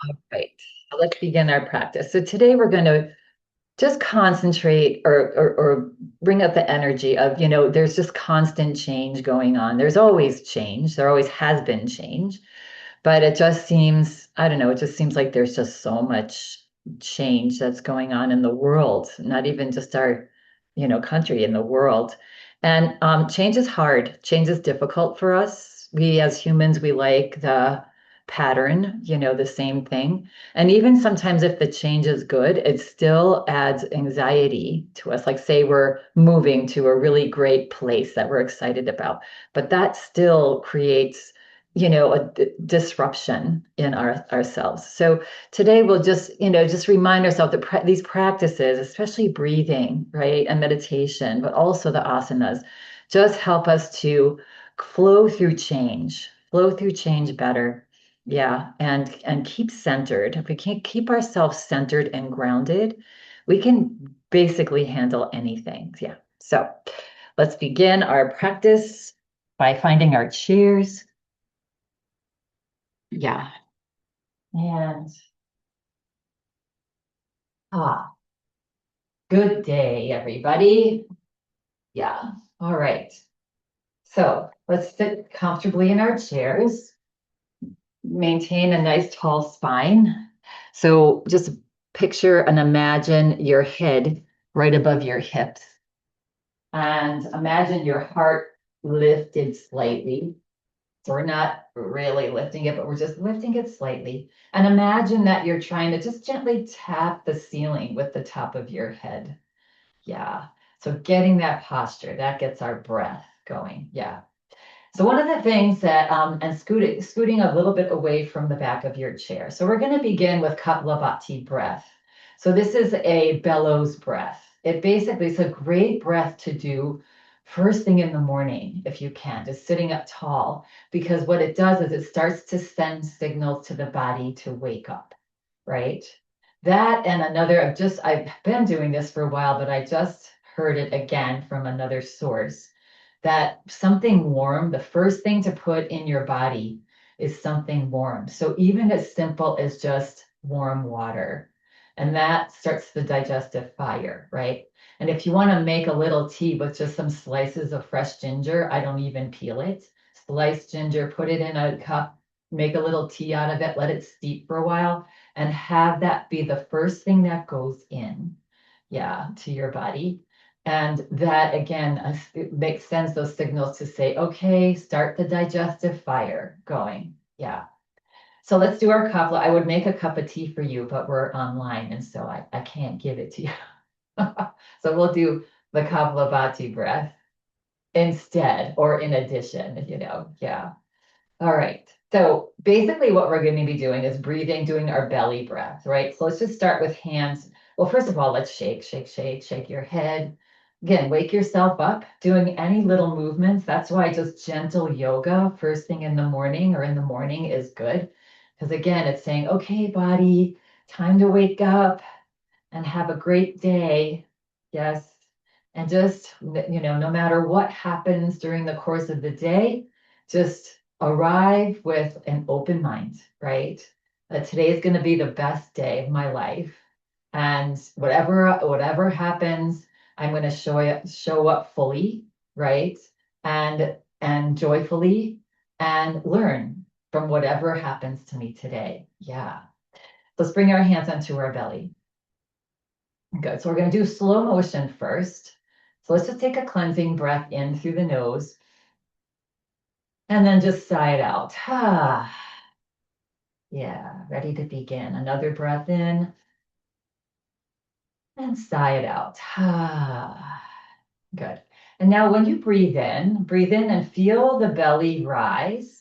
All right, so let's begin our practice. So today we're going to just concentrate or bring up the energy of, there's just constant change going on. There's always change. There always has been change, but it just seems, I don't know, it just seems like there's just so much change that's going on in the world, not even just our, country, in the world. And change is hard. Change is difficult for us. We as humans, we like the pattern, the same thing. And even sometimes if the change is good, it still adds anxiety to us. Like, say we're moving to a really great place that we're excited about, but that still creates, a disruption in ourselves. So today we'll just remind ourselves that these practices, especially breathing, right, and meditation, but also the asanas, just help us to flow through change better. Yeah, and keep centered. If we can't keep ourselves centered and grounded, we can basically handle anything. Yeah. So let's begin our practice by finding our chairs. Yeah. And ah, good day, everybody. Yeah. All right. So let's sit comfortably in our chairs. Maintain a nice tall spine. So just picture and imagine your head right above your hips. And imagine your heart lifted slightly. So we're not really lifting it, but we're just lifting it slightly. And imagine that you're trying to just gently tap the ceiling with the top of your head. Yeah. So getting that posture, that gets our breath going. Yeah. So one of the things that, and scooting a little bit away from the back of your chair. So we're going to begin with Kapalabhati breath. So this is a bellows breath. It basically is a great breath to do first thing in the morning, if you can, just sitting up tall, because what it does is it starts to send signals to the body to wake up, right? That and another, I've been doing this for a while, but I just heard it again from another source that something warm, the first thing to put in your body is something warm. So even as simple as just warm water, and that starts the digestive fire, right? And if you want to make a little tea with just some slices of fresh ginger, I don't even peel it. Sliced ginger, put it in a cup, make a little tea out of it, let it steep for a while, and have that be the first thing that goes in, yeah, to your body. And that again, it makes sense, those signals to say, okay, start the digestive fire going. Yeah. So let's do our kapla. I would make a cup of tea for you, but we're online, and so I can't give it to you. So we'll do the Kapalabhati breath instead or in addition, Yeah. All right. So basically what we're going to be doing is breathing, doing our belly breath, right? So let's just start with hands. Well, first of all, let's shake, shake, shake, shake your head. Again, wake yourself up, doing any little movements. That's why just gentle yoga first thing in the morning or in the morning is good. Because again, it's saying, okay, body, time to wake up and have a great day. Yes. And just, no matter what happens during the course of the day, just arrive with an open mind, right? That today is going to be the best day of my life. And whatever happens, I'm going to show up fully, right? And joyfully and learn from whatever happens to me today. Yeah. Let's bring our hands onto our belly. Good. So we're going to do slow motion first. So let's just take a cleansing breath in through the nose and then just sigh it out. Ah, yeah, ready to begin. Another breath in and sigh it out. Ah, good. And now when you breathe in and feel the belly rise.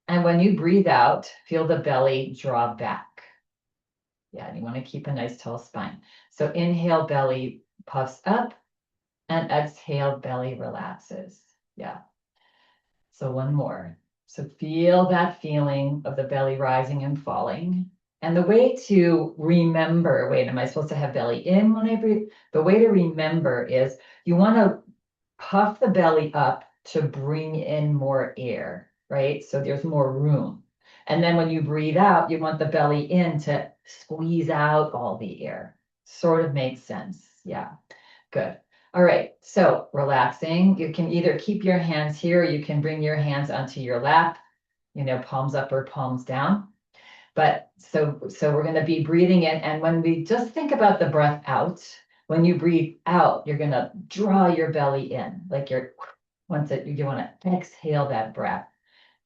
And when you breathe out, feel the belly draw back. Yeah, and you want to keep a nice tall spine. So inhale, belly puffs up, and exhale, belly relaxes. Yeah. So one more. So feel that feeling of the belly rising and falling. And the way to remember, wait, am I supposed to have belly in when I breathe? The way to remember is you want to puff the belly up to bring in more air, right? So there's more room. And then when you breathe out, you want the belly in to squeeze out all the air. Sort of makes sense. Yeah, good. All right, so relaxing. You can either keep your hands here, or you can bring your hands onto your lap, palms up or palms down. But so we're going to be breathing in. And when we just think about the breath out, when you breathe out, you're going to draw your belly in, like you want to exhale that breath.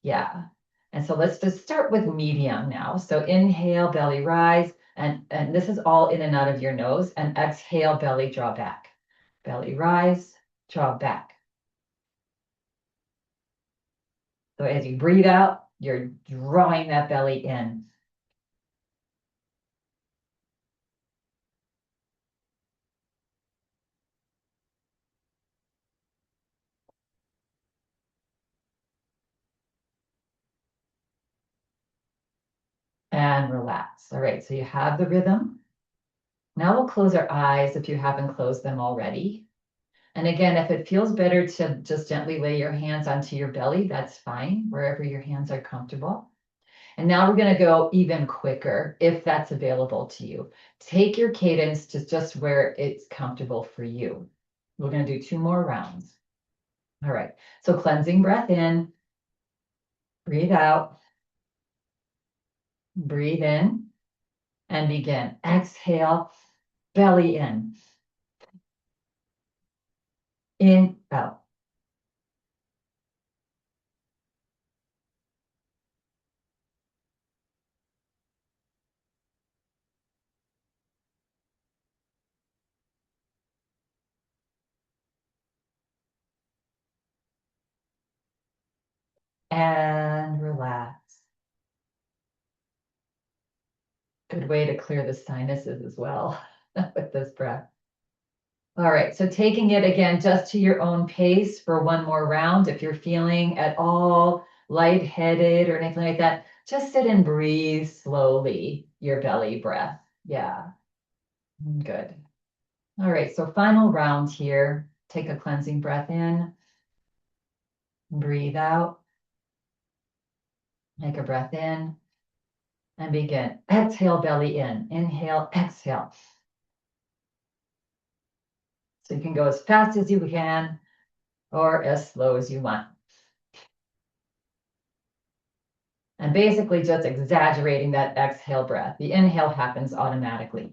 Yeah. And so let's just start with medium now. So inhale, belly rise, and this is all in and out of your nose, and exhale, belly draw back. Belly rise, draw back. So as you breathe out, you're drawing that belly in. And relax. All right, so you have the rhythm. Now we'll close our eyes if you haven't closed them already. And again, if it feels better to just gently lay your hands onto your belly, that's fine, wherever your hands are comfortable. And now we're going to go even quicker if that's available to you. Take your cadence to just where it's comfortable for you. We're going to do 2 more rounds. All right, so cleansing breath in, breathe out, breathe in, and begin. Exhale, belly in, out. And relax. Good way to clear the sinuses as well with this breath. All right, so taking it again just to your own pace for 1 more round. If you're feeling at all lightheaded or anything like that, just sit and breathe slowly, your belly breath. Yeah, good. All right, so final round here. Take a cleansing breath in, breathe out, make a breath in, and begin. Exhale, belly in. Inhale, exhale. So you can go as fast as you can or as slow as you want. And basically just exaggerating that exhale breath. The inhale happens automatically.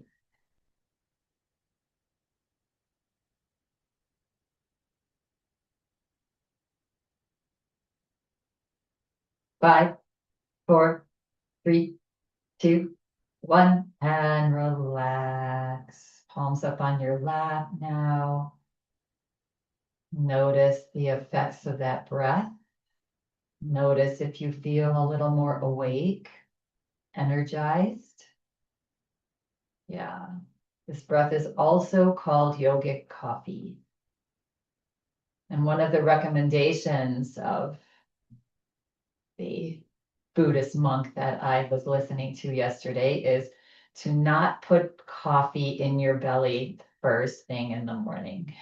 5, 4, 3, 2, 1, and relax. Palms up on your lap now. Notice the effects of that breath. Notice if you feel a little more awake, energized. Yeah. This breath is also called yogic coffee. And one of the recommendations of the Buddhist monk that I was listening to yesterday is to not put coffee in your belly first thing in the morning.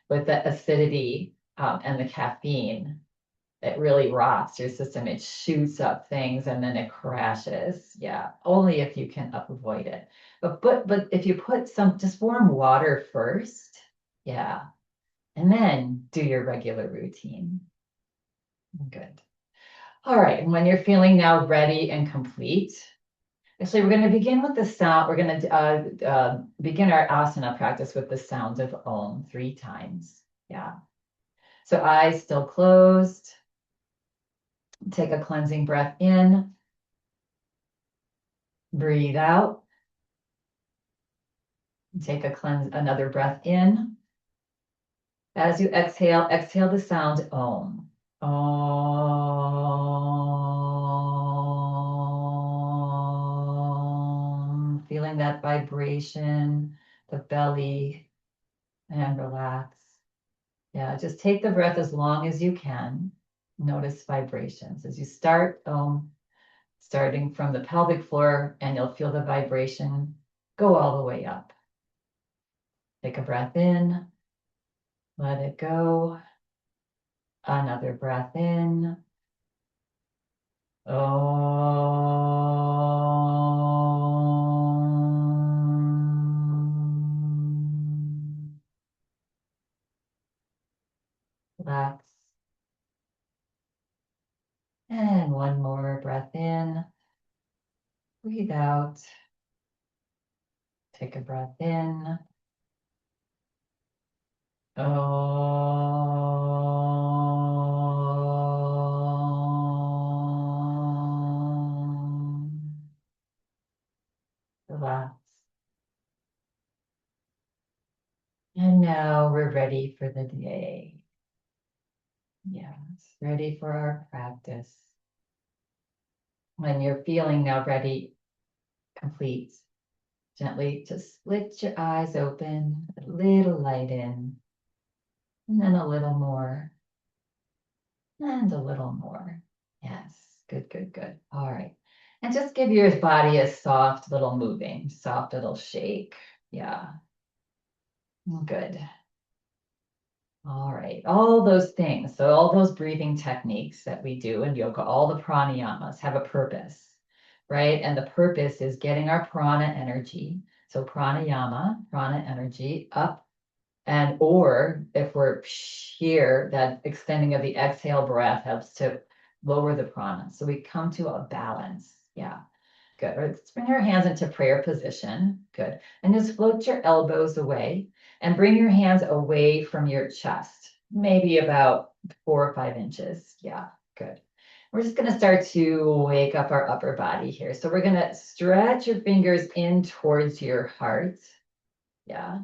With the acidity and the caffeine, it really rocks your system. It shoots up things and then it crashes. Yeah, only if you can avoid it. But if you put some just warm water first, yeah, and then do your regular routine. Good. All right, and when you're feeling now ready and complete, actually, we're going to begin with the sound. We're going to begin our asana practice with the sound of Om 3 times. Yeah. So eyes still closed. Take a cleansing breath in. Breathe out. Take another breath in. As you exhale, exhale the sound Om. Om. Feeling that vibration, the belly, and relax. Yeah, just take the breath as long as you can. Notice vibrations. As you start Om, starting from the pelvic floor, and you'll feel the vibration go all the way up. Take a breath in, let it go. Another breath in. Relax. And one more breath in. Breathe out. Take a breath in. Relax. And now we're ready for the day. Yes, ready for our practice. When you're feeling now ready, complete, gently just lift your eyes open, a little light in, and then a little more, and a little more. Yes, good, good, good. All right. And just give your body a soft little moving, soft little shake. Yeah, good. All right, all those things. So all those breathing techniques that we do in yoga, all the pranayamas have a purpose, right? And the purpose is getting our prana energy. So pranayama, prana energy up, and or if we're here, that extending of the exhale breath helps to lower the prana. So we come to a balance. Yeah. Good. Let's bring our hands into prayer position. Good. And just float your elbows away and bring your hands away from your chest, maybe about 4 or 5 inches. Yeah, good. We're just going to start to wake up our upper body here. So we're going to stretch your fingers in towards your heart. Yeah.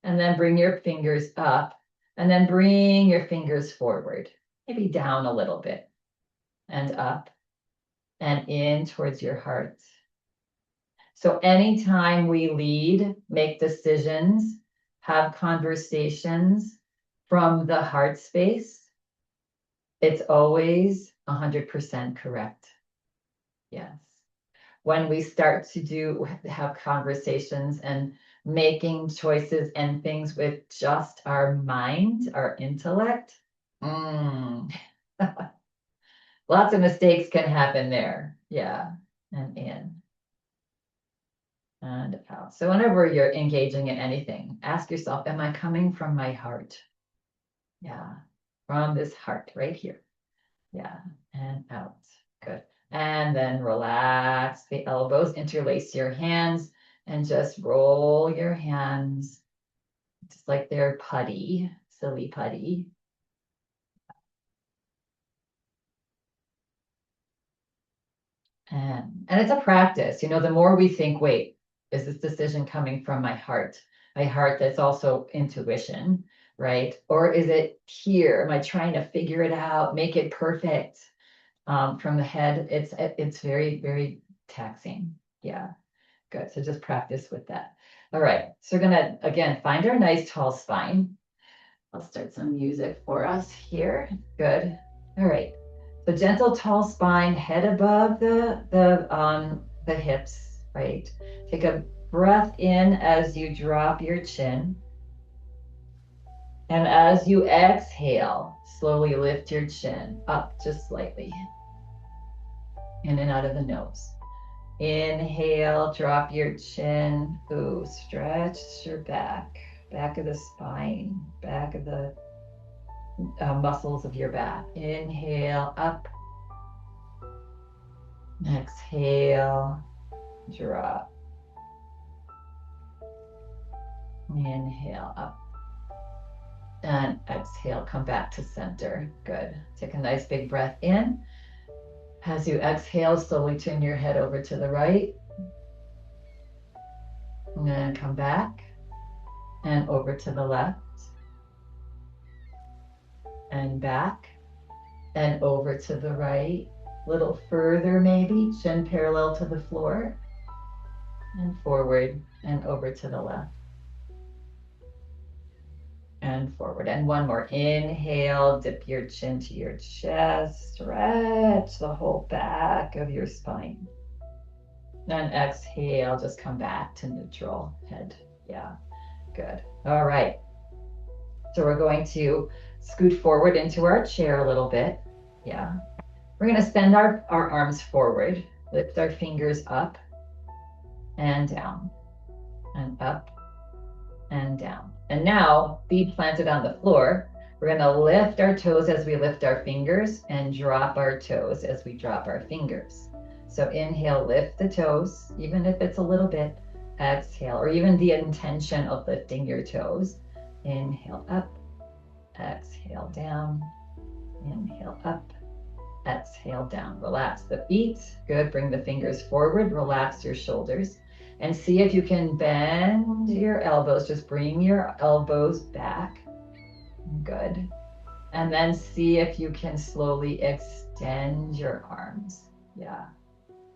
And then bring your fingers up and then bring your fingers forward, maybe down a little bit and up and in towards your heart. So anytime we lead, make decisions, have conversations from the heart space, it's always 100% correct. Yes. When we start to have conversations and making choices and things with just our mind, our intellect, lots of mistakes can happen there. Yeah. And in. And out. So whenever you're engaging in anything, ask yourself, am I coming from my heart? Yeah, from this heart right here. Yeah, and out. Good. And then relax the elbows, interlace your hands, and just roll your hands just like they're putty, silly putty. And it's a practice. The more we think, wait, is this decision coming from my heart? My heart that's also intuition, right? Or is it here? Am I trying to figure it out, make it perfect from the head? It's very, very taxing. Yeah, good. So just practice with that. All right. So we're gonna again find our nice tall spine. I'll start some music for us here. Good. All right. So gentle, tall spine, head above the hips. Right. Take a breath in as you drop your chin, and as you exhale, slowly lift your chin up just slightly, in and out of the nose. Inhale, drop your chin. Ooh, stretch your back of the spine, back of the muscles of your back. Inhale, up. Exhale, drop. Inhale, up. And exhale, come back to center. Good. Take a nice big breath in. As you exhale, slowly turn your head over to the right. And then come back and over to the left. And back and over to the right. A little further maybe, chin parallel to the floor. And forward and over to the left. And forward. And one more. Inhale, dip your chin to your chest. Stretch the whole back of your spine. And exhale, just come back to neutral head. Yeah, good. All right. So we're going to scoot forward into our chair a little bit. Yeah. We're going to send our arms forward, lift our fingers up and down, and up and down. And now, feet planted on the floor, we're going to lift our toes as we lift our fingers and drop our toes as we drop our fingers. So inhale, lift the toes, even if it's a little bit. Exhale, or even the intention of lifting your toes. Inhale up, exhale down, inhale up, exhale down. Relax the feet. Good. Bring the fingers forward. Relax your shoulders. And see if you can bend your elbows. Just bring your elbows back. Good. And then see if you can slowly extend your arms. Yeah.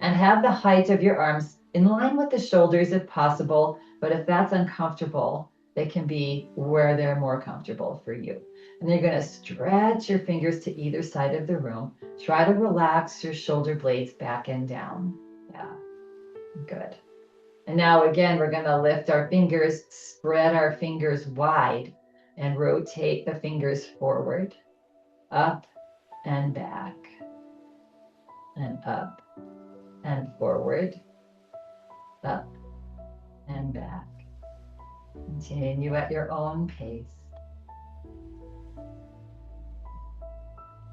And have the height of your arms in line with the shoulders if possible. But if that's uncomfortable, they can be where they're more comfortable for you. And you're going to stretch your fingers to either side of the room. Try to relax your shoulder blades back and down. Yeah. Good. And now again, we're going to lift our fingers, spread our fingers wide, and rotate the fingers forward, up and back, and up and forward, up and back. Continue at your own pace.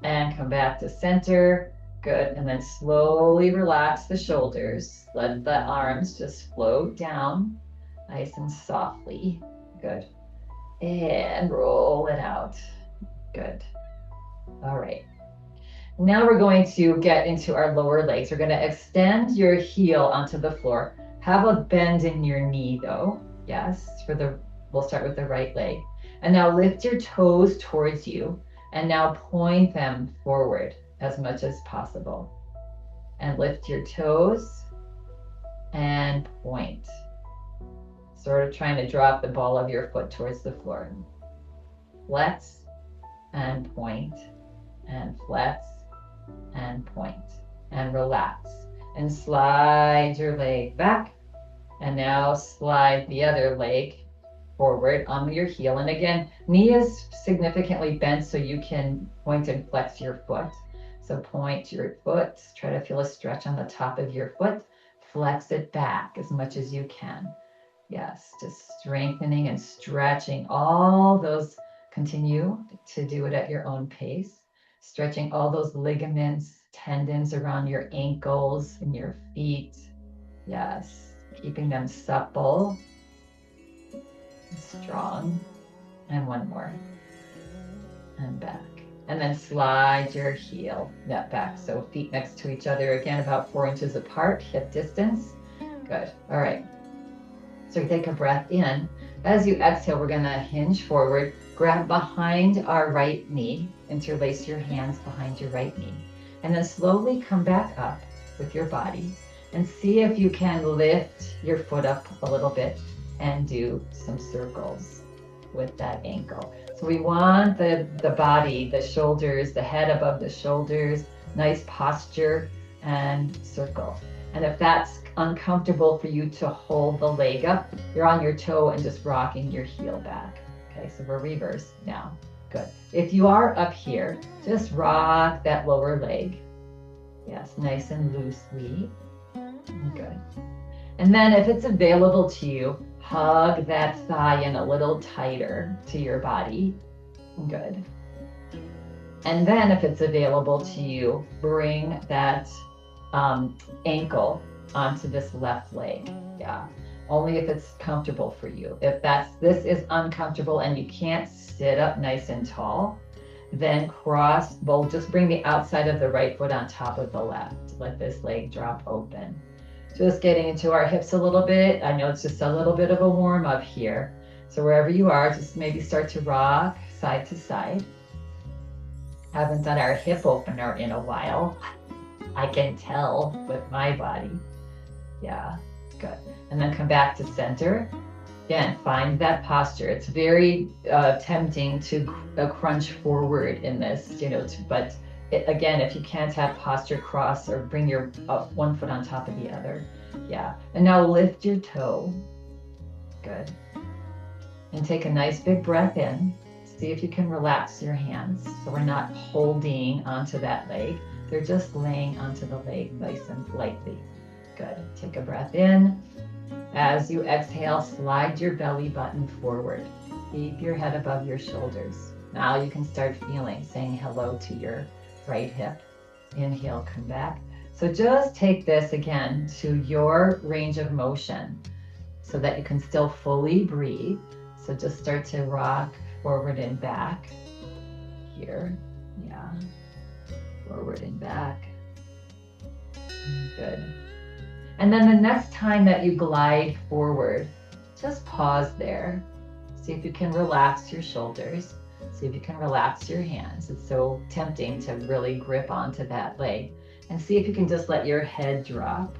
And come back to center. Good. And then slowly relax the shoulders. Let the arms just float down nice and softly. Good. And roll it out. Good. All right. Now we're going to get into our lower legs. We're going to extend your heel onto the floor. Have a bend in your knee though. Yes, we'll start with the right leg. And now lift your toes towards you. And now point them forward as much as possible. And lift your toes and point. Sort of trying to drop the ball of your foot towards the floor. Flex and point, and flex and point, and relax. And slide your leg back. And now slide the other leg forward on your heel. And again, knee is significantly bent so you can point and flex your foot. So point your foot, try to feel a stretch on the top of your foot, flex it back as much as you can. Yes, just strengthening and stretching all those. Continue to do it at your own pace. Stretching all those ligaments, tendons around your ankles and your feet. Yes, keeping them supple, strong. And one more. And back. And then slide your heel back. So feet next to each other again, about 4 inches apart, hip distance. Good. All right. So take a breath in. As you exhale, we're going to hinge forward, grab behind our right knee, interlace your hands behind your right knee, and then slowly come back up with your body and see if you can lift your foot up a little bit and do some circles with that ankle. So we want the body, the shoulders, the head above the shoulders, nice posture and circle. And if that's uncomfortable for you to hold the leg up, you're on your toe and just rocking your heel back. Okay, so we're reversed now. Good. If you are up here, just rock that lower leg. Yes, nice and loosely. Good. And then if it's available to you, hug that thigh in a little tighter to your body. Good. And then if it's available to you, bring that ankle onto this left leg. Yeah. Only if it's comfortable for you. If this is uncomfortable and you can't sit up nice and tall, then we'll just bring the outside of the right foot on top of the left. Let this leg drop open. Just getting into our hips a little bit. I know it's just a little bit of a warm up here. So wherever you are, just maybe start to rock side to side. Haven't done our hip opener in a while. I can tell with my body. Yeah, good. And then come back to center. Again, find that posture. It's very tempting to crunch forward in this, but again, if you can't have posture cross or bring your one foot on top of the other. Yeah. And now lift your toe. Good. And take a nice big breath in. See if you can relax your hands so we're not holding onto that leg. They're just laying onto the leg nice and lightly. Good. Take a breath in. As you exhale, slide your belly button forward. Keep your head above your shoulders. Now you can start saying hello to your right hip. Inhale, come back. So just take this again to your range of motion so that you can still fully breathe. So just start to rock forward and back here. Yeah. Forward and back. Good. And then the next time that you glide forward, just pause there. See if you can relax your shoulders. See if you can relax your hands. It's so tempting to really grip onto that leg. And see if you can just let your head drop.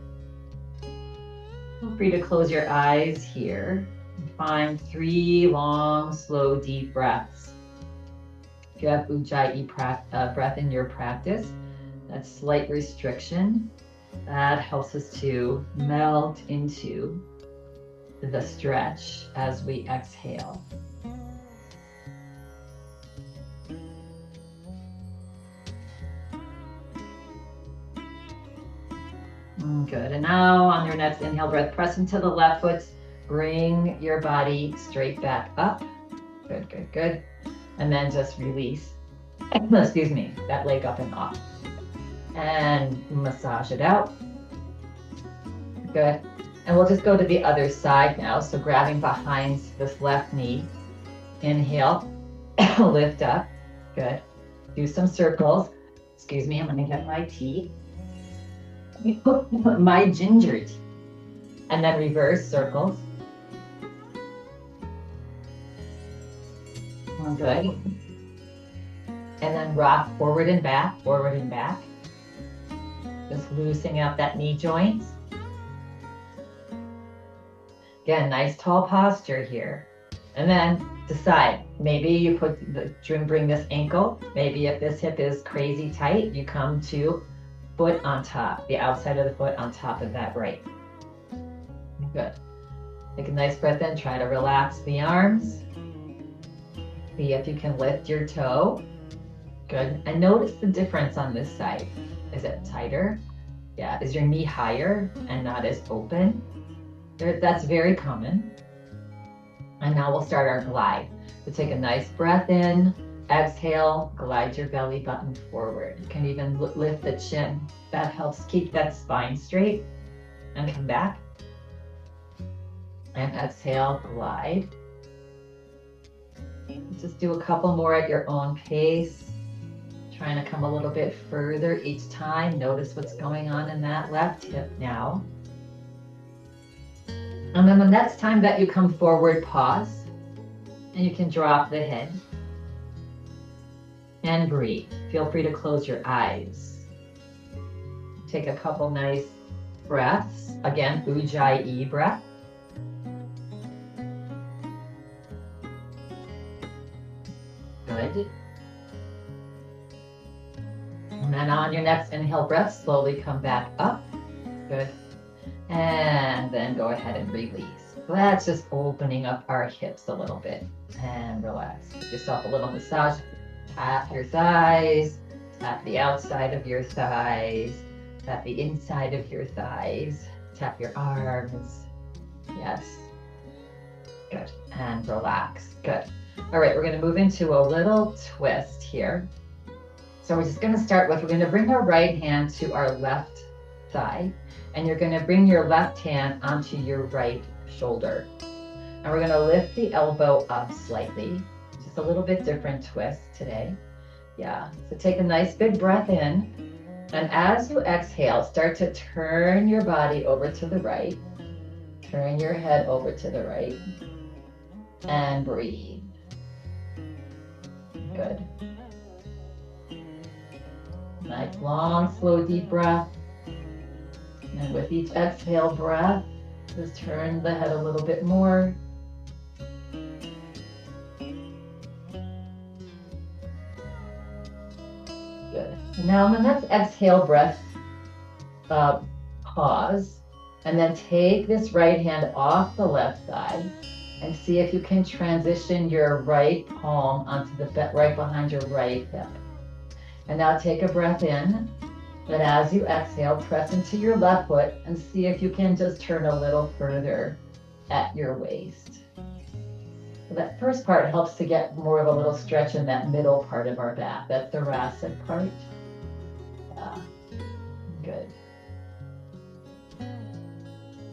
Feel free to close your eyes here. And find 3 long, slow, deep breaths. If you have Ujjayi breath in your practice, that's slight restriction. That helps us to melt into the stretch as we exhale. Good. And now on your next inhale breath, press into the left foot. Bring your body straight back up. Good, good, good. And then just release, excuse me, that leg up and off. And massage it out. Good. And we'll just go to the other side now. So grabbing behind this left knee. Inhale, lift up. Good. Do some circles. Excuse me, I'm going to get my tea. My ginger tea. And then reverse circles. Good. And then rock forward and back, forward and back. Just loosening out that knee joint. Again, nice tall posture here. And then decide, maybe you bring this ankle. Maybe if this hip is crazy tight, you come to foot on top, the outside of the foot on top of that right. Good. Take a nice breath in, try to relax the arms. See if you can lift your toe. Good. And notice the difference on this side. Is it tighter? Yeah. Is your knee higher and not as open? That's very common. And now we'll start our glide. So take a nice breath in, exhale, glide your belly button forward. You can even lift the chin. That helps keep that spine straight. And come back. And exhale, glide. Just do a couple more at your own pace. Trying to come a little bit further each time. Notice what's going on in that left hip now. And then the next time that you come forward, pause. And you can drop the head. And breathe. Feel free to close your eyes. Take a couple nice breaths. Again, Ujjayi breath. Good. And then on your next inhale breath, slowly come back up. Good. And then go ahead and release. That's just opening up our hips a little bit. And relax. Give yourself a little massage. Tap your thighs. Tap the outside of your thighs. Tap the inside of your thighs. Tap your arms. Yes. Good. And relax. Good. All right, we're going to move into a little twist here. So we're just going to start with, we're going to bring our right hand to our left thigh, and you're going to bring your left hand onto your right shoulder. And we're going to lift the elbow up slightly. Just a little bit different twist today. Yeah, so take a nice big breath in. And as you exhale, start to turn your body over to the right. Turn your head over to the right. And breathe. Good. Nice long, slow, deep breath. And with each exhale breath, just turn the head a little bit more. Good. Now on the next exhale breath, pause, and then take this right hand off the left thigh and see if you can transition your right palm onto the right behind your right hip. And now take a breath in But as you exhale, press into your left foot and see if you can just turn a little further at your waist. So that first part helps to get more of a little stretch in that middle part of our back, that thoracic part. Yeah, good.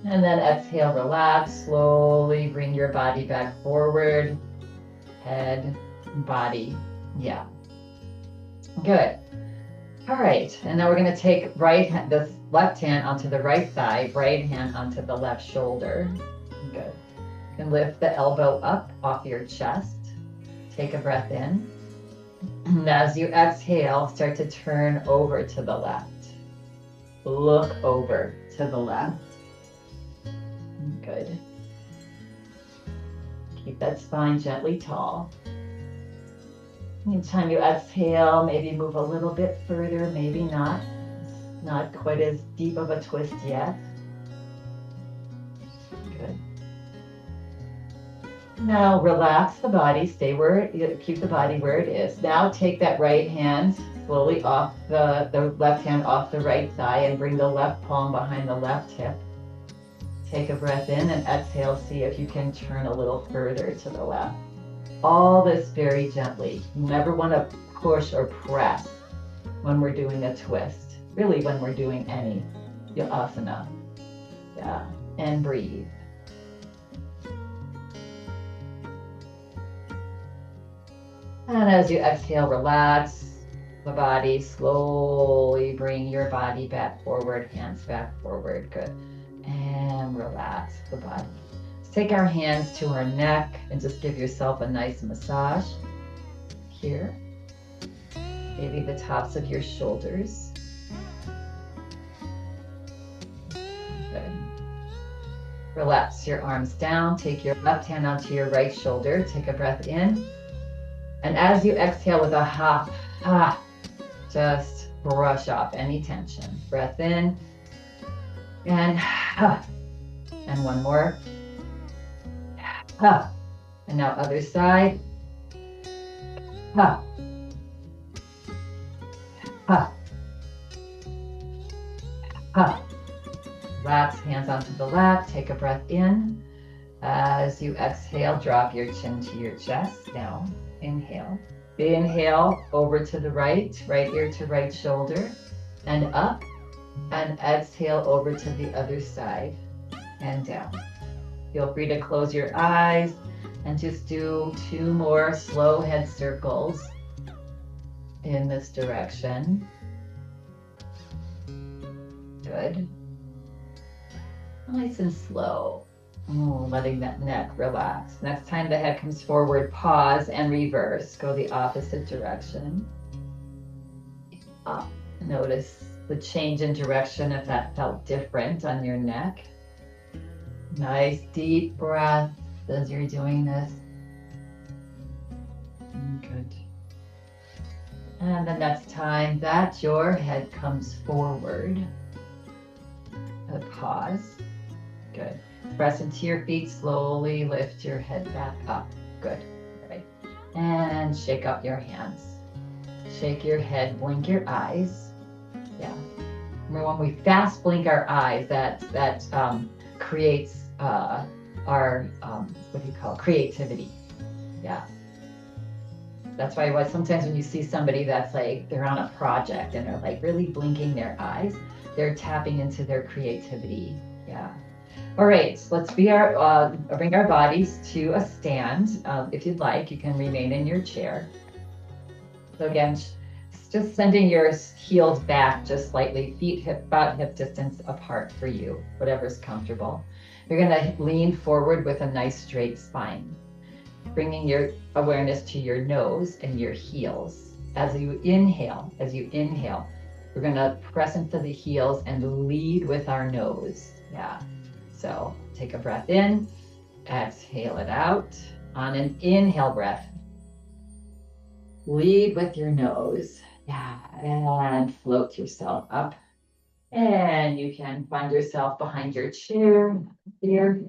And then exhale, relax, slowly bring your body back forward, head, body. Yeah, good. All right, and now we're going to take this left hand onto the right thigh, right hand onto the left shoulder. Good. You can lift the elbow up off your chest. Take a breath in. And as you exhale, start to turn over to the left. Look over to the left. Good. Keep that spine gently tall. Anytime you exhale, maybe move a little bit further, maybe not. It's not quite as deep of a twist yet. Good. Now relax the body, keep the body where it is. Now take that right hand slowly off the left hand off the right thigh and bring the left palm behind the left hip. Take a breath in and exhale, see if you can turn a little further to the left. All this very gently. You never want to push or press when we're doing a twist. Really, when we're doing any asana. Yeah, and breathe. And as you exhale, relax the body. Slowly bring your body back forward, hands back forward. Good. And relax the body. Take our hands to our neck and just give yourself a nice massage here. Maybe the tops of your shoulders. Good. Relax your arms down. Take your left hand onto your right shoulder. Take a breath in. And as you exhale with a ha, just brush off any tension. Breath in. And one more. And now other side. Relax, hands onto the lap. Take a breath in. As you exhale, drop your chin to your chest. Now, inhale. Inhale over to the right ear to right shoulder, and up. And exhale over to the other side and down. Feel free to close your eyes and just do 2 more slow head circles in this direction. Good. Nice and slow. Letting that neck relax. Next time the head comes forward, pause and reverse. Go the opposite direction. Up. Notice the change in direction if that felt different on your neck. Nice deep breath as you're doing this. Good. And the next time that your head comes forward, a pause. Good. Press into your feet, slowly lift your head back up. Good. Right. And shake up your hands. Shake your head, blink your eyes. Yeah. Remember when we fast blink our eyes, that creates our what do you call it? Creativity. Yeah. That's why sometimes when you see somebody that's like they're on a project and they're like really blinking their eyes, they're tapping into their creativity. Yeah. All right, let's bring our bodies to a stand. If you'd like, you can remain in your chair. So again, just sending your heels back just slightly, feet about hip distance apart for you, whatever's comfortable. You're gonna lean forward with a nice straight spine, bringing your awareness to your nose and your heels. As you inhale, we're gonna press into the heels and lead with our nose. Yeah. So take a breath in, exhale it out. On an inhale breath, lead with your nose. Yeah, and float yourself up. And you can find yourself behind your chair here.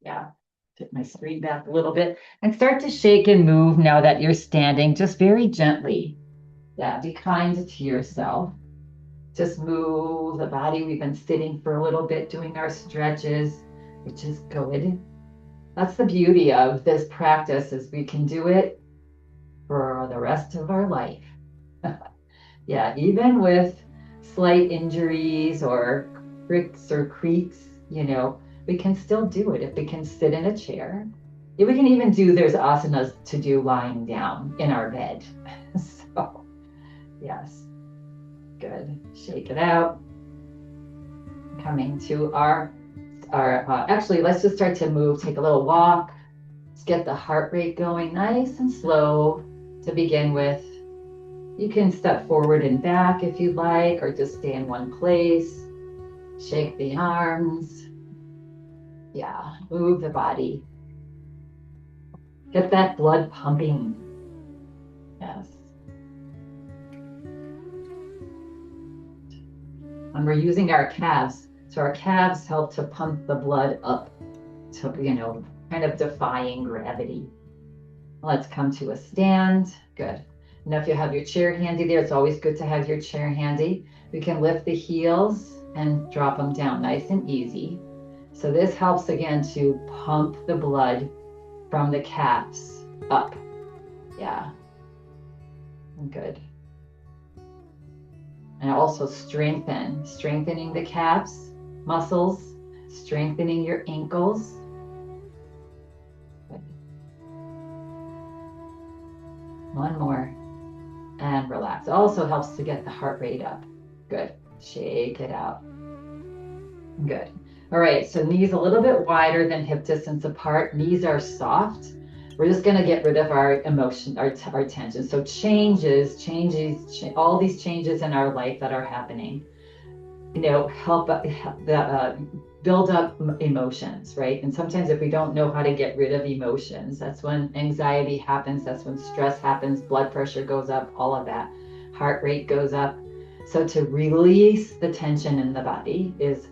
Yeah, tip my screen back a little bit and start to shake and move now that you're standing, just very gently. Yeah, be kind to yourself. Just move the body. We've been sitting for a little bit doing our stretches, which is good. That's the beauty of this practice, is we can do it for the rest of our life. Yeah, even with slight injuries or cricks or creaks, we can still do it if we can sit in a chair. Yeah, we can even do, there's asanas to do lying down in our bed. So, yes, good. Shake it out. Coming to actually, let's just start to move, take a little walk. Let's get the heart rate going nice and slow to begin with. You can step forward and back if you'd like, or just stay in one place. Shake the arms. Yeah, move the body. Get that blood pumping. Yes. And we're using our calves. So our calves help to pump the blood up to, kind of defying gravity. Let's come to a stand. Good. Now, if you have your chair handy there, it's always good to have your chair handy. We can lift the heels and drop them down nice and easy. So this helps again to pump the blood from the calves up. Yeah. Good. And also strengthening the calves muscles, strengthening your ankles. Good. One more. And relax. Also helps to get the heart rate up. Good. Shake it out. Good. All right, so knees a little bit wider than hip distance apart. Knees are soft. We're just going to get rid of our emotion, our tension. So all these changes in our life that are happening, help build up emotions, right? And sometimes if we don't know how to get rid of emotions, that's when anxiety happens, that's when stress happens, blood pressure goes up, all of that, heart rate goes up. So to release the tension in the body is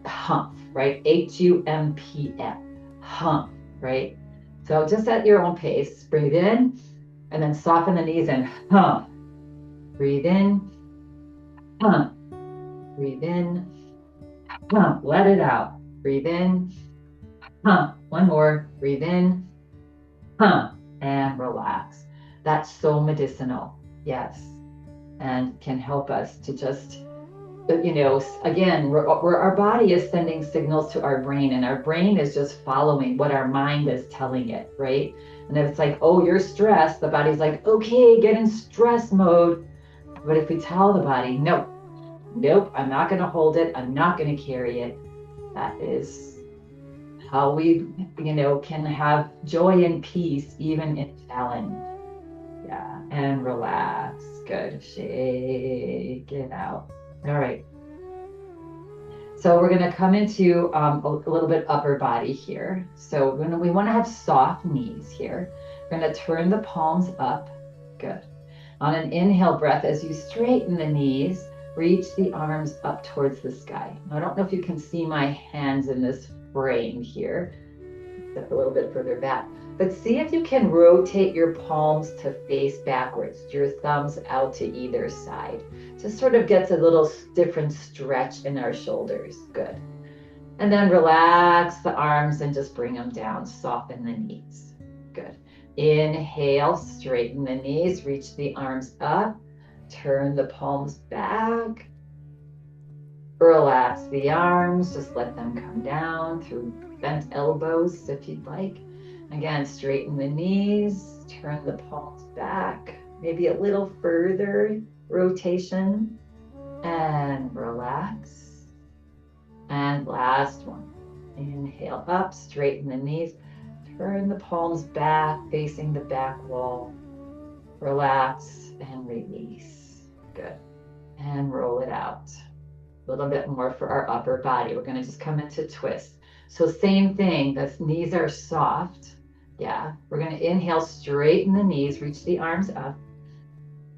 hump, right? HUMPF, hump, right? So just at your own pace, breathe in and then soften the knees and hump. Breathe in, hump. Breathe in, hump. Let it out. Breathe in, hump. One more. Breathe in, hump, and relax. That's so medicinal. Yes. And can help us to just, again, our body is sending signals to our brain, and our brain is just following what our mind is telling it, right? And if it's like, oh, you're stressed, the body's like, okay, get in stress mode. But if we tell the body, nope, I'm not going to hold it, I'm not going to carry it, that is how we, can have joy and peace even in challenge. Yeah, and relax. Good. Shake it out. All right. So we're going to come into a little bit upper body here. So we want to have soft knees here. We're going to turn the palms up. Good. On an inhale breath, as you straighten the knees, reach the arms up towards the sky. I don't know if you can see my hands in this frame here. Step a little bit further back. But see if you can rotate your palms to face backwards, your thumbs out to either side. Just sort of gets a little different stretch in our shoulders. Good. And then relax the arms and just bring them down. Soften the knees. Good. Inhale, straighten the knees, reach the arms up, turn the palms back. Relax the arms, just let them come down through bent elbows if you'd like. Again, straighten the knees, turn the palms back, maybe a little further rotation, and relax. And last one. Inhale up, straighten the knees, turn the palms back, facing the back wall. Relax and release. Good. And roll it out. A little bit more for our upper body. We're going to just come into twist. So same thing, the knees are soft. Yeah, we're going to inhale, straighten the knees, reach the arms up.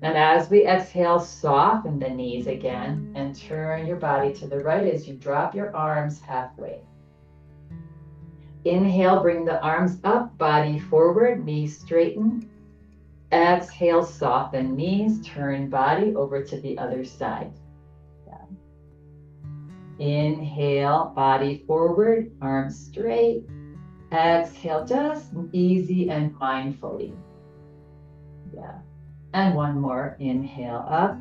And as we exhale, soften the knees again and turn your body to the right as you drop your arms halfway. Inhale, bring the arms up, body forward, knees straighten. Exhale, soften knees, turn body over to the other side. Yeah. Inhale, body forward, arms straight. Exhale, just easy and mindfully. Yeah. And one more. Inhale up,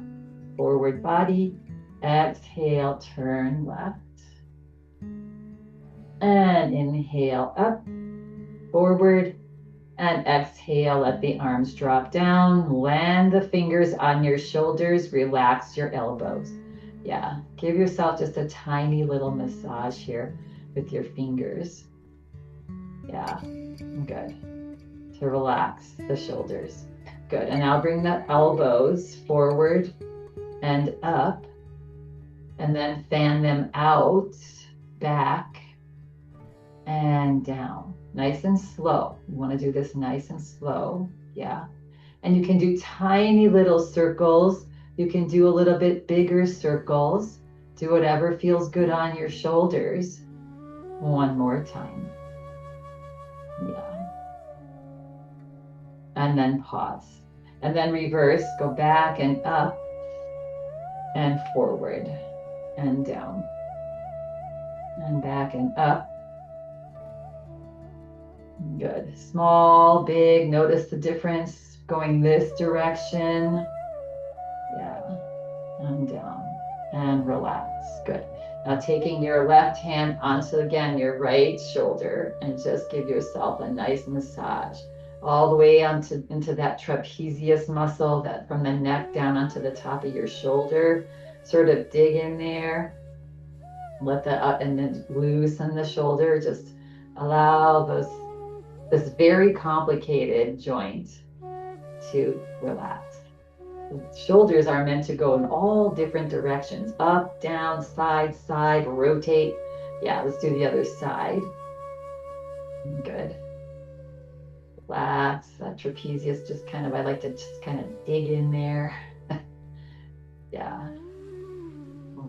forward body. Exhale, turn left. And inhale up, forward. And exhale, let the arms drop down. Land the fingers on your shoulders. Relax your elbows. Yeah, give yourself just a tiny little massage here with your fingers. Yeah, good. To relax the shoulders. Good. And now bring the elbows forward and up. And then fan them out, back, and down. Nice and slow. You want to do this nice and slow. Yeah. And you can do tiny little circles. You can do a little bit bigger circles. Do whatever feels good on your shoulders. One more time. Yeah. And then pause. And then reverse. Go back and up and forward and down. And back and up. Good. Small, big, notice the difference going this direction. Yeah. And down and relax. Good. Now taking your left hand onto, again, your right shoulder and just give yourself a nice massage all the way into that trapezius muscle, that from the neck down onto the top of your shoulder. Sort of dig in there. Let that up and then loosen the shoulder. Just allow this very complicated joint to relax. The shoulders are meant to go in all different directions. Up, down, side, side, rotate. Yeah, let's do the other side. Good. Relax. That trapezius just kind of, I like to just kind of dig in there. Yeah.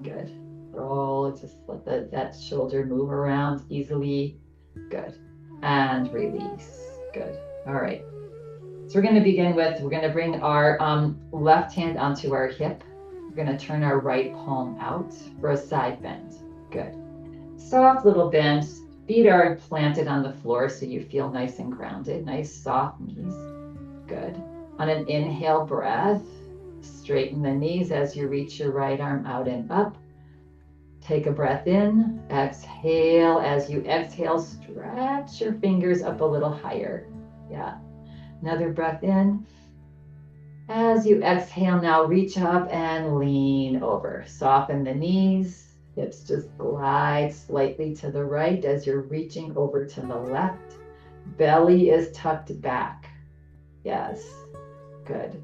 Good. Roll. Just let that shoulder move around easily. Good. And release. Good. All right. So we're going to begin with, we're going to bring our left hand onto our hip. We're going to turn our right palm out for a side bend. Good. Soft little bend. Feet are planted on the floor so you feel nice and grounded. Nice soft knees. Good. On an inhale breath, straighten the knees as you reach your right arm out and up. Take a breath in. Exhale. As you exhale, stretch your fingers up a little higher. Yeah. Another breath in. As you exhale, now reach up and lean over. Soften the knees. Hips just glide slightly to the right as you're reaching over to the left. Belly is tucked back. Yes, good.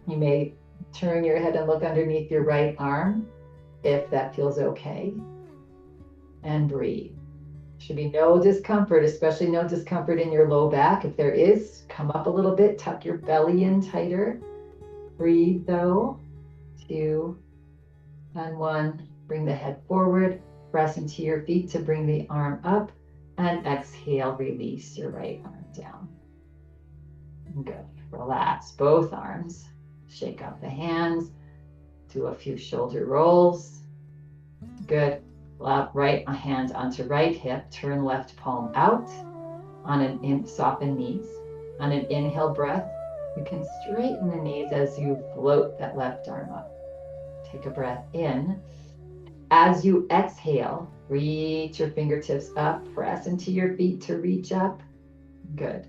You may turn your head and look underneath your right arm if that feels okay. And breathe. Should be no discomfort, especially no discomfort in your low back. If there is, come up a little bit, tuck your belly in tighter. Breathe though. 2 and 1. Bring the head forward, press into your feet to bring the arm up, and exhale, release your right arm down. Good. Relax both arms. Shake out the hands. Do a few shoulder rolls. Good. Right hand onto right hip. Turn left palm out. On an soften knees. On an inhale breath, you can straighten the knees as you float that left arm up. Take a breath in. As you exhale, reach your fingertips up. Press into your feet to reach up. Good.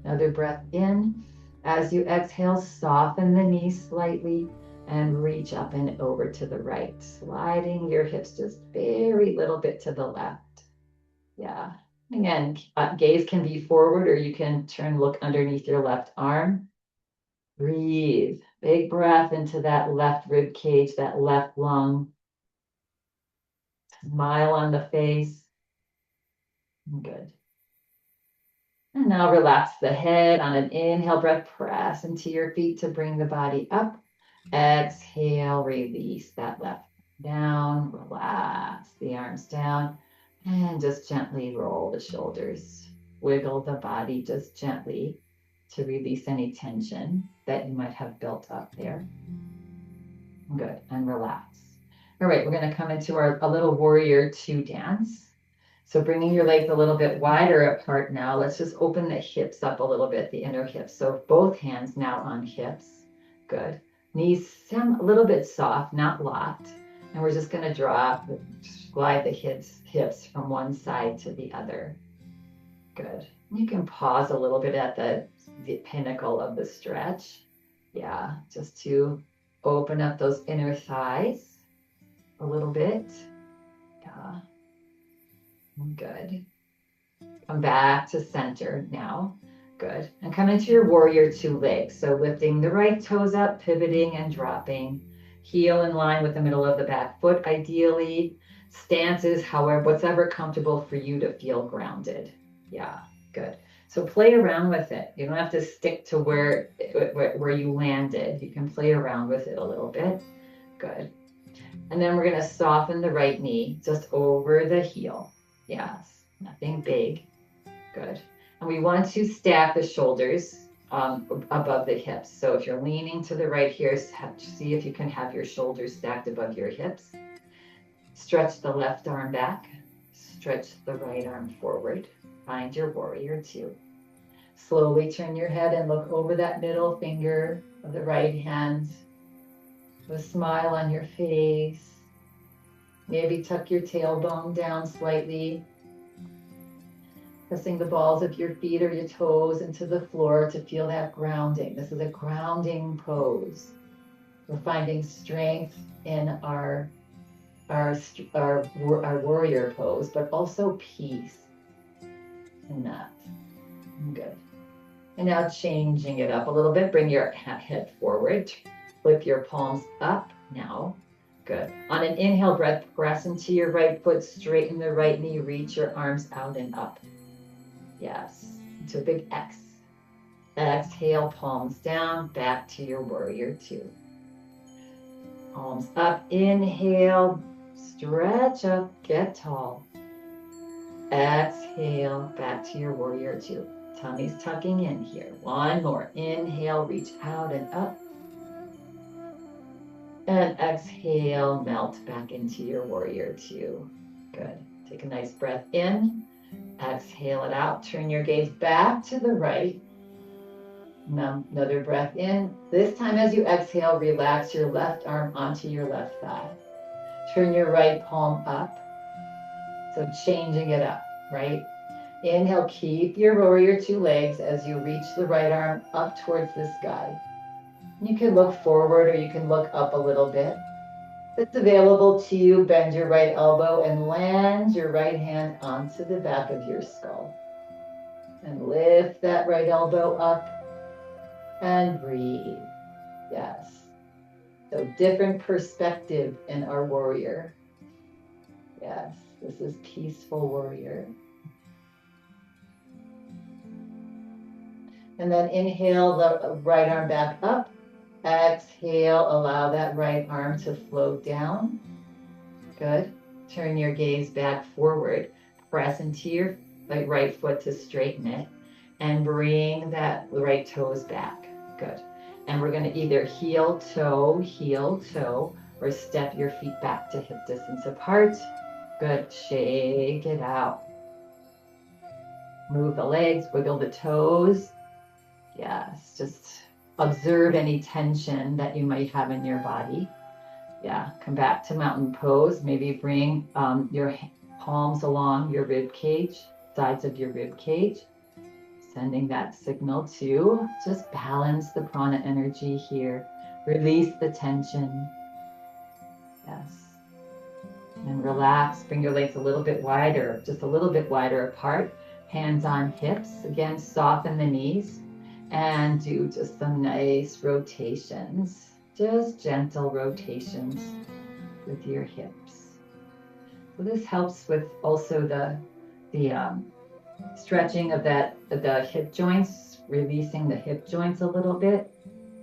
Another breath in. As you exhale, soften the knees slightly and reach up and over to the right, sliding your hips just very little bit to the left. Yeah. Again, gaze can be forward or you can look underneath your left arm. Breathe. Big breath into that left rib cage, that left lung. Smile on the face. Good. And now relax the head. On an inhale breath, press into your feet to bring the body up. Exhale, release that left down. Relax the arms down. And just gently roll the shoulders. Wiggle the body just gently to release any tension that you might have built up there. Good. And relax. All right, we're going to come into a little warrior two dance. So bringing your legs a little bit wider apart now, let's just open the hips up a little bit, the inner hips. So both hands now on hips. Good. Knees sound a little bit soft, not locked. And we're just going to drop, glide the hips from one side to the other. Good. You can pause a little bit at the pinnacle of the stretch. Yeah, just to open up those inner thighs a little bit. Yeah. Good. Come back to center now. Good. And come into your warrior two legs. So lifting the right toes up, pivoting and dropping. Heel in line with the middle of the back foot, ideally. Stances, however, whatever comfortable for you to feel grounded. Yeah, good. So play around with it. You don't have to stick to where you landed. You can play around with it a little bit. Good. And then we're going to soften the right knee just over the heel. Yes, nothing big. Good. And we want to stack the shoulders above the hips. So if you're leaning to the right here, see if you can have your shoulders stacked above your hips. Stretch the left arm back. Stretch the right arm forward. Find your warrior two. Slowly turn your head and look over that middle finger of the right hand. With a smile on your face. Maybe tuck your tailbone down slightly. Pressing the balls of your feet or your toes into the floor to feel that grounding. This is a grounding pose. We're finding strength in our warrior pose, but also peace in that. Good. And now changing it up a little bit. Bring your head forward. Flip your palms up now. Good. On an inhale breath, press into your right foot, straighten the right knee, reach your arms out and up. Yes. Into a big X. Exhale, palms down, back to your warrior two. Palms up, inhale, stretch up, get tall. Exhale, back to your warrior two. Tummy's tucking in here. One more. Inhale, reach out and up. And exhale, melt back into your warrior two. Good. Take a nice breath in. Exhale it out. Turn your gaze back to the right. Now, another breath in. This time as you exhale, relax your left arm onto your left thigh. Turn your right palm up. So changing it up, right? Inhale, keep your warrior two legs as you reach the right arm up towards the sky. You can look forward or you can look up a little bit. If it's available to you, bend your right elbow and land your right hand onto the back of your skull. And lift that right elbow up and breathe. Yes. So different perspective in our warrior. Yes, this is peaceful warrior. And then inhale the right arm back up. Exhale, allow that right arm to float down. Good. Turn your gaze back forward. Press into your right foot to straighten it. And bring that right toes back. Good. And we're going to either heel, toe, or step your feet back to hip distance apart. Good. Shake it out. Move the legs, wiggle the toes. Yes, just observe any tension that you might have in your body. Yeah, come back to mountain pose. Maybe bring your palms along your rib cage, sides of your rib cage, sending that signal to just balance the prana energy here. Release the tension. Yes. And relax. Bring your legs a little bit wider, just a little bit wider apart. Hands on hips. Again, soften the knees. And do just some nice rotations, just gentle rotations with your hips. So this helps with also the stretching of the hip joints, releasing the hip joints a little bit.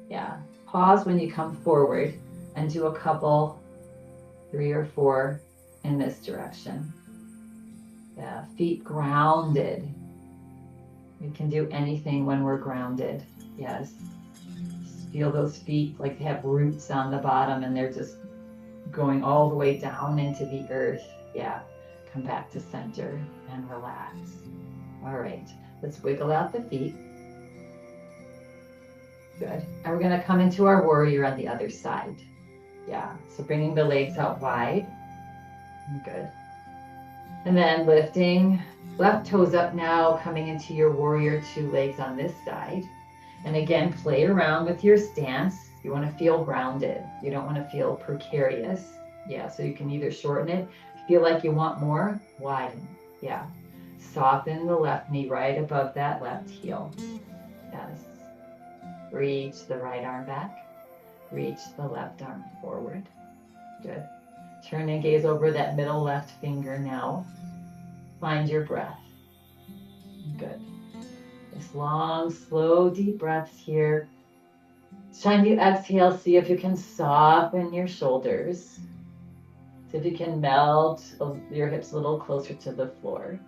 Yeah. Pause when you come forward and do a couple, 3 or 4 in this direction. Yeah. Feet grounded. We can do anything when we're grounded. Yes. Just feel those feet like they have roots on the bottom and they're just going all the way down into the earth. Yeah, come back to center and relax. All right, let's wiggle out the feet. Good. And we're gonna come into our warrior on the other side. Yeah, so bringing the legs out wide. Good. And then lifting left toes up now, coming into your warrior 2 legs on this side. And again, play around with your stance. You want to feel grounded. You don't want to feel precarious. Yeah, so you can either shorten it. Feel like you want more, widen. Yeah. Soften the left knee right above that left heel. Yes. Reach the right arm back. Reach the left arm forward. Good. Turn and gaze over that middle left finger now. Find your breath. Good. Just long, slow, deep breaths here. Time you exhale, see if you can soften your shoulders. See if you can melt your hips a little closer to the floor.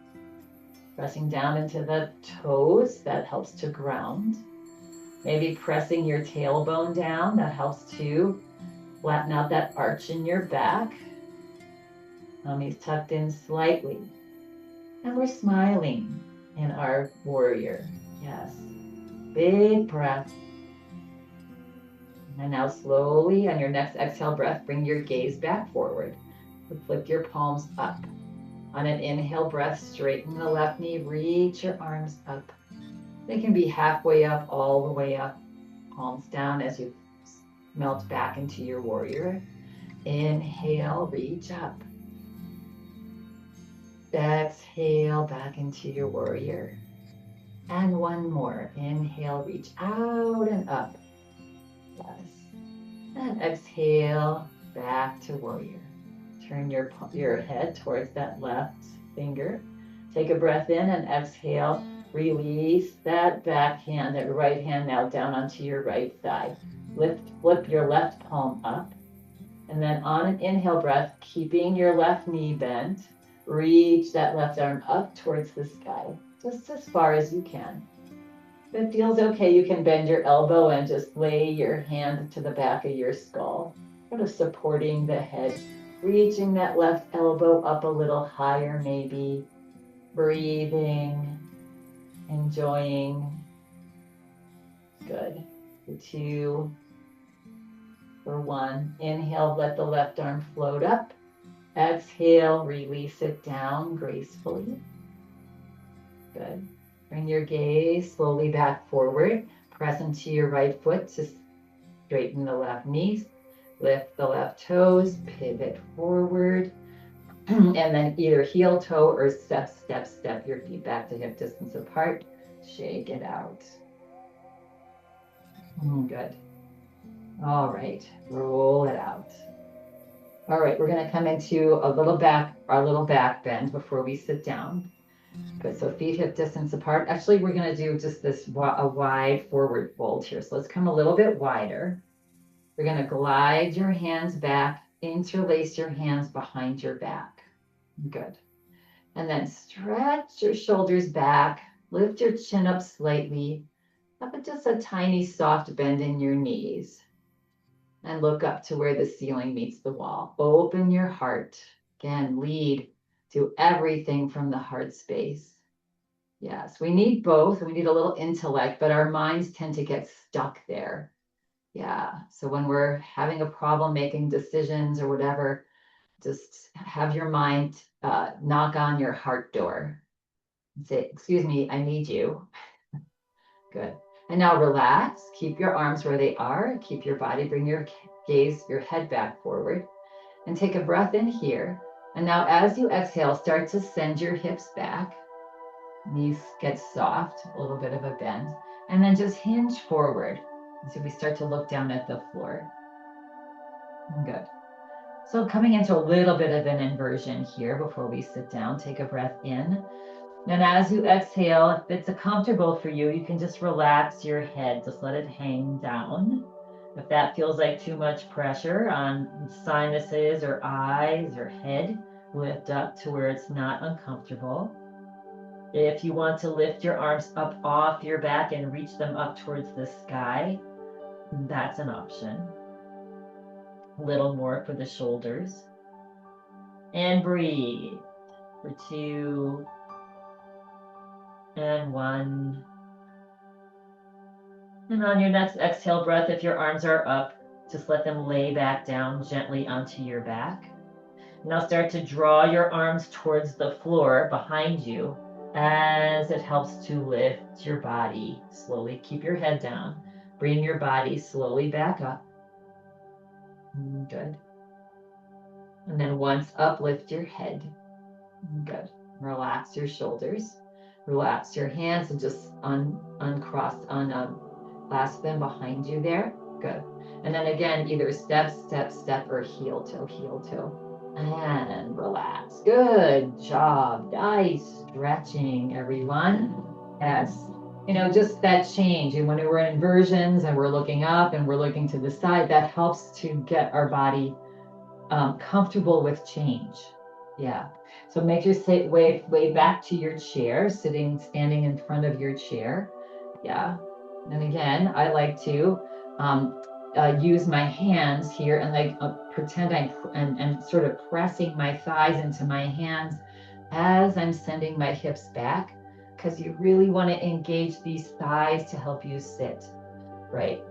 Pressing down into the toes, that helps to ground. Maybe pressing your tailbone down, that helps to flatten out that arch in your back. Tummy's tucked in slightly. And we're smiling in our warrior. Yes. Big breath. And now slowly on your next exhale breath, bring your gaze back forward. Flip your palms up. On an inhale breath, straighten the left knee, reach your arms up. They can be halfway up, all the way up. Palms down as you melt back into your warrior. Inhale, reach up. Exhale back into your warrior. And one more. Inhale, reach out and up. Yes. And exhale back to warrior. Turn your head towards that left finger. Take a breath in and exhale. Release that back hand, that right hand now down onto your right thigh. Flip your left palm up. And then on an inhale breath, keeping your left knee bent, reach that left arm up towards the sky, just as far as you can. If it feels okay, you can bend your elbow and just lay your hand to the back of your skull, sort of supporting the head, reaching that left elbow up a little higher maybe, breathing, enjoying. Good. For 2, for 1. Inhale, let the left arm float up. Exhale, release it down gracefully. Good. Bring your gaze slowly back forward. Press into your right foot to straighten the left knees. Lift the left toes, pivot forward. And then either heel toe or step your feet back to hip distance apart. Shake it out. Good. All right, roll it out. All right, we're going to come into our little back bend before we sit down. Good, so feet hip distance apart. Actually, we're going to do just this a wide forward fold here. So let's come a little bit wider. We're going to glide your hands back, interlace your hands behind your back. Good. And then stretch your shoulders back, lift your chin up slightly, have just a tiny soft bend in your knees. And look up to where the ceiling meets the wall. Open your heart. Again, lead to everything from the heart space. Yes, we need both. We need a little intellect, but our minds tend to get stuck there. Yeah, so when we're having a problem making decisions or whatever, just have your mind knock on your heart door and say, excuse me, I need you. Good. And now relax. Keep your arms where they are. Keep your body. Bring your gaze, your head back forward. And take a breath in here. And now as you exhale, start to send your hips back. Knees get soft, a little bit of a bend. And then just hinge forward. So we start to look down at the floor. Good. So coming into a little bit of an inversion here before we sit down, take a breath in. And as you exhale, if it's comfortable for you, you can just relax your head. Just let it hang down. If that feels like too much pressure on sinuses or eyes or head, lift up to where it's not uncomfortable. If you want to lift your arms up off your back and reach them up towards the sky, that's an option. A little more for the shoulders. And breathe for 2 and 1. And on your next exhale breath, if your arms are up, just let them lay back down gently onto your back. Now start to draw your arms towards the floor behind you as it helps to lift your body. Slowly keep your head down. Bring your body slowly back up. Good. And then once up, lift your head. Good. Relax your shoulders. Relax your hands and just uncross, clasp them behind you there. Good. And then again, either step, step, step, or heel toe, heel toe. And relax. Good job. Nice stretching, everyone. Yes. You know, just that change. And when we're in inversions and we're looking up and we're looking to the side, that helps to get our body comfortable with change. Yeah. So make your way back to your chair, standing in front of your chair. Yeah. And again, I like to use my hands here and like pretend and sort of pressing my thighs into my hands as I'm sending my hips back, because you really want to engage these thighs to help you sit, right?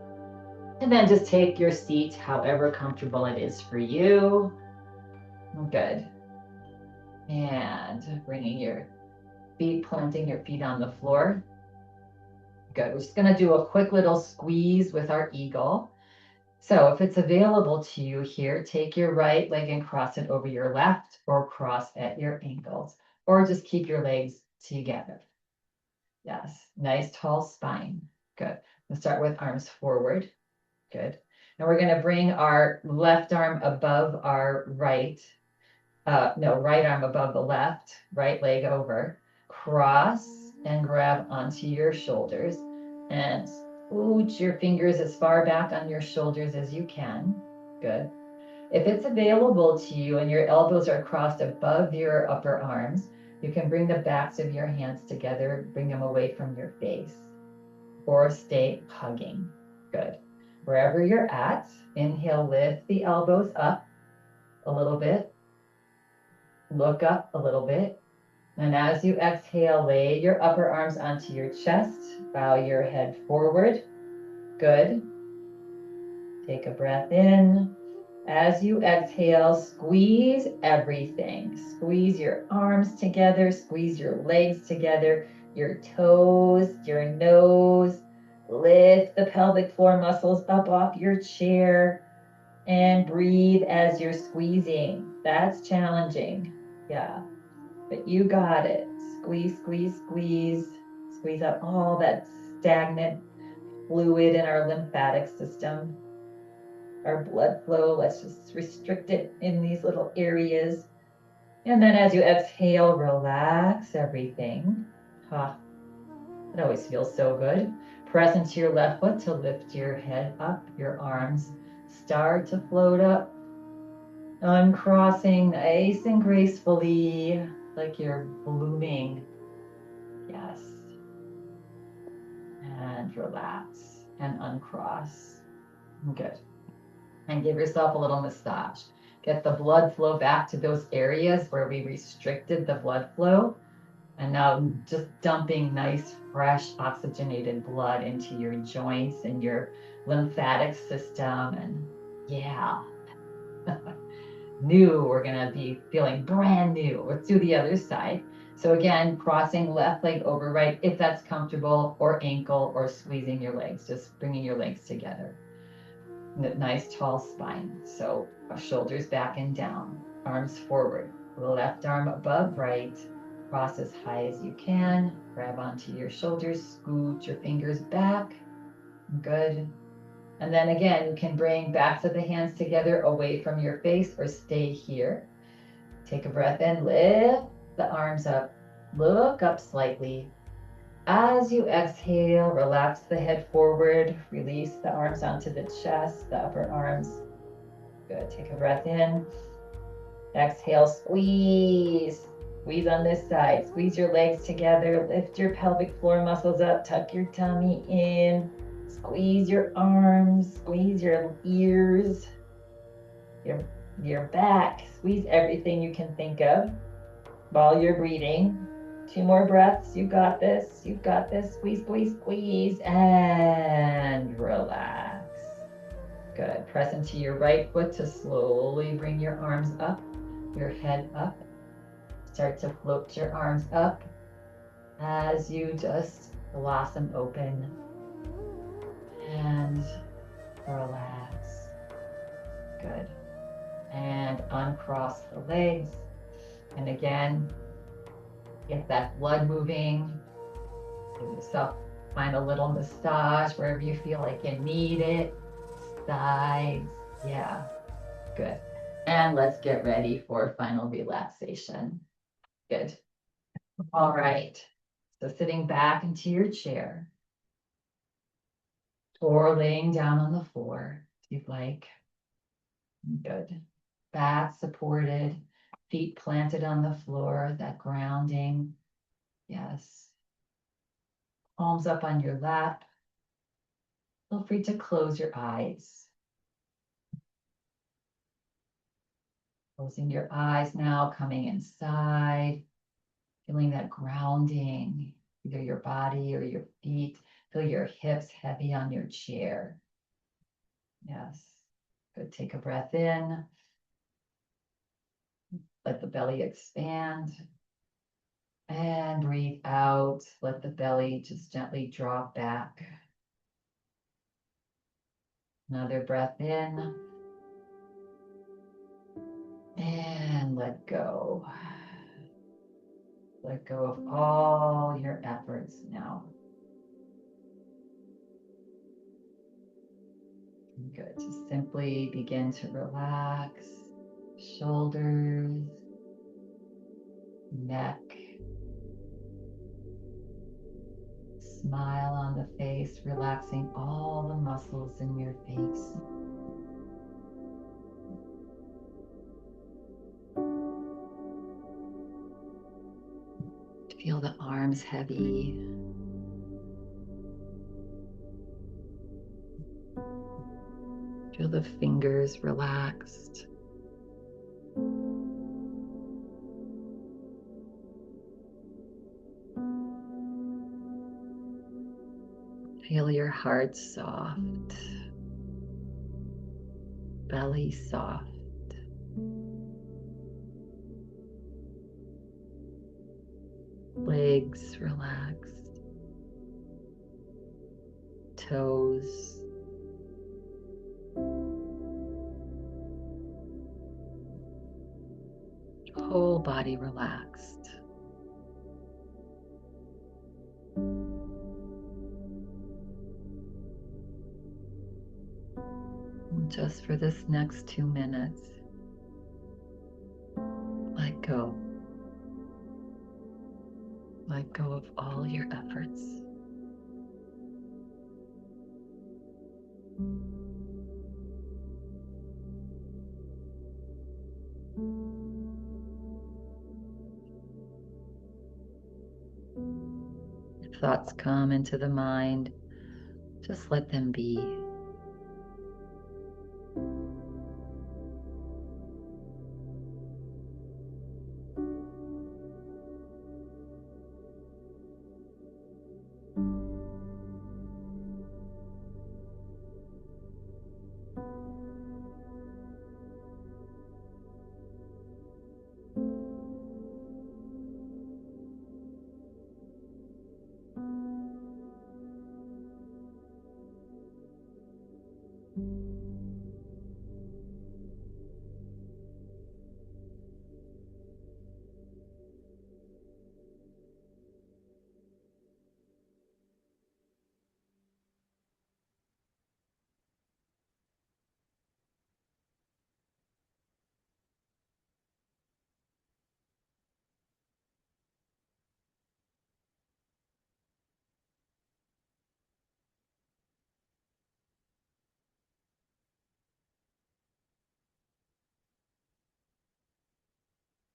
And then just take your seat however comfortable it is for you. Good. And bringing your feet, planting your feet on the floor. Good. We're just going to do a quick little squeeze with our eagle. So if it's available to you here, take your right leg and cross it over your left, or cross at your ankles, or just keep your legs together. Yes. Nice tall spine. Good. We'll start with arms forward. Good. And we're going to bring our left arm above our right. Right arm above the left, right leg over. Cross and grab onto your shoulders and scooch your fingers as far back on your shoulders as you can. Good. If it's available to you and your elbows are crossed above your upper arms, you can bring the backs of your hands together, bring them away from your face, or stay hugging. Good. Wherever you're at, inhale, lift the elbows up a little bit. Look up a little bit. And as you exhale, lay your upper arms onto your chest. Bow your head forward. Good. Take a breath in. As you exhale, squeeze everything. Squeeze your arms together, squeeze your legs together, your toes, your nose. Lift the pelvic floor muscles up off your chair and breathe as you're squeezing. That's challenging. Yeah, but you got it. Squeeze, squeeze, squeeze. Squeeze out all that stagnant fluid in our lymphatic system. Our blood flow, let's just restrict it in these little areas. And then as you exhale, relax everything. It always feels so good. Press into your left foot to lift your head up. Your arms start to float up, uncrossing nice and gracefully, like you're blooming. Yes. And relax and uncross. Good. And give yourself a little massage. Get the blood flow back to those areas where we restricted the blood flow. And now just dumping nice, fresh, oxygenated blood into your joints and your lymphatic system. And yeah, new, we're going to be feeling brand new. Let's do the other side. So again, crossing left leg over right, if that's comfortable, or ankle, or squeezing your legs, just bringing your legs together. Nice tall spine. So shoulders back and down, arms forward, left arm above right, cross as high as you can, grab onto your shoulders, scoot your fingers back. Good. And then again, you can bring backs of the hands together away from your face or stay here. Take a breath in, lift the arms up, look up slightly. As you exhale, relax the head forward, release the arms onto the chest, the upper arms. Good, take a breath in. Exhale, squeeze. Squeeze on this side, squeeze your legs together, lift your pelvic floor muscles up, tuck your tummy in, squeeze your arms, squeeze your ears. your back. Squeeze everything you can think of while you're breathing. 2 more breaths. You got this. You've got this. Squeeze, squeeze, squeeze, and relax. Good. Press into your right foot to slowly bring your arms up, your head up. Start to float your arms up as you just blossom open and relax. Good. And uncross the legs. And again, get that blood moving. Give yourself, find a little massage wherever you feel like you need it. Sides. Yeah. Good. And let's get ready for final relaxation. Good. All right. So sitting back into your chair or laying down on the floor if you'd like. Good. Back supported, feet planted on the floor, that grounding. Yes. Palms up on your lap. Feel free to close your eyes. Closing your eyes now, coming inside, feeling that grounding, either your body or your feet. Feel your hips heavy on your chair. Yes. Good. Take a breath in. Let the belly expand. And breathe out. Let the belly just gently drop back. Another breath in. And let go. Let go of all your efforts now. Good. Just simply begin to relax. Shoulders, neck. Smile on the face, relaxing all the muscles in your face. Feel the arms heavy. Feel the fingers relaxed. Feel your heart soft, belly soft. Legs relaxed, toes. Whole body relaxed. And just for this next 2 minutes, let go. Let go of all your efforts. If thoughts come into the mind, just let them be.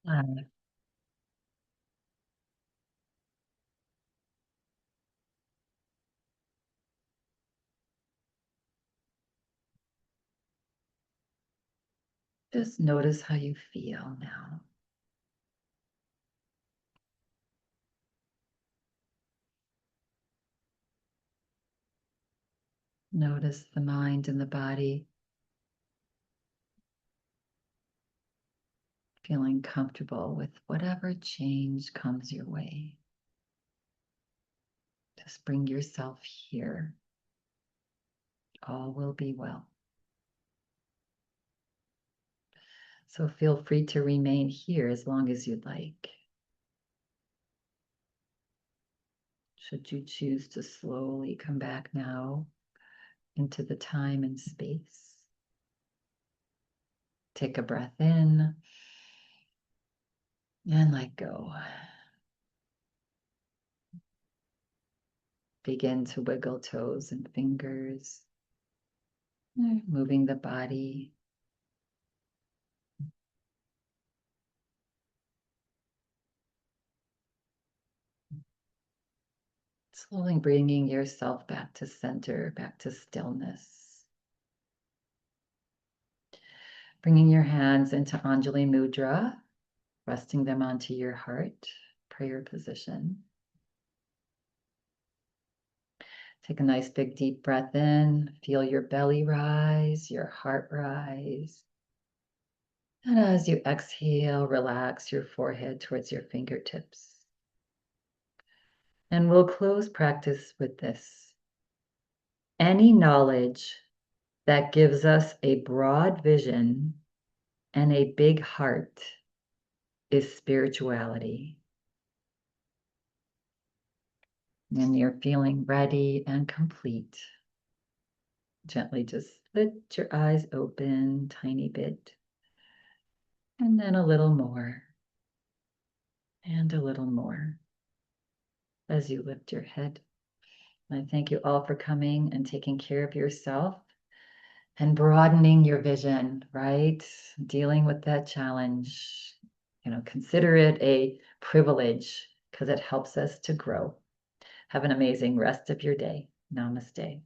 Uh, Just notice how you feel now. Notice the mind and the body feeling comfortable with whatever change comes your way. Just bring yourself here. All will be well. So feel free to remain here as long as you'd like. Should you choose to slowly come back now into the time and space, take a breath in and let go. Begin to wiggle toes and fingers, moving the body. Slowly bringing yourself back to center, back to stillness. Bringing your hands into Anjali Mudra, resting them onto your heart, prayer position. Take a nice big deep breath in. Feel your belly rise, your heart rise. And as you exhale, relax your forehead towards your fingertips. And we'll close practice with this. Any knowledge that gives us a broad vision and a big heart is spirituality. And you're feeling ready and complete. Gently just let your eyes open tiny bit. And then a little more. And a little more. As you lift your head. I thank you all for coming and taking care of yourself and broadening your vision, right? Dealing with that challenge. Consider it a privilege because it helps us to grow. Have an amazing rest of your day. Namaste.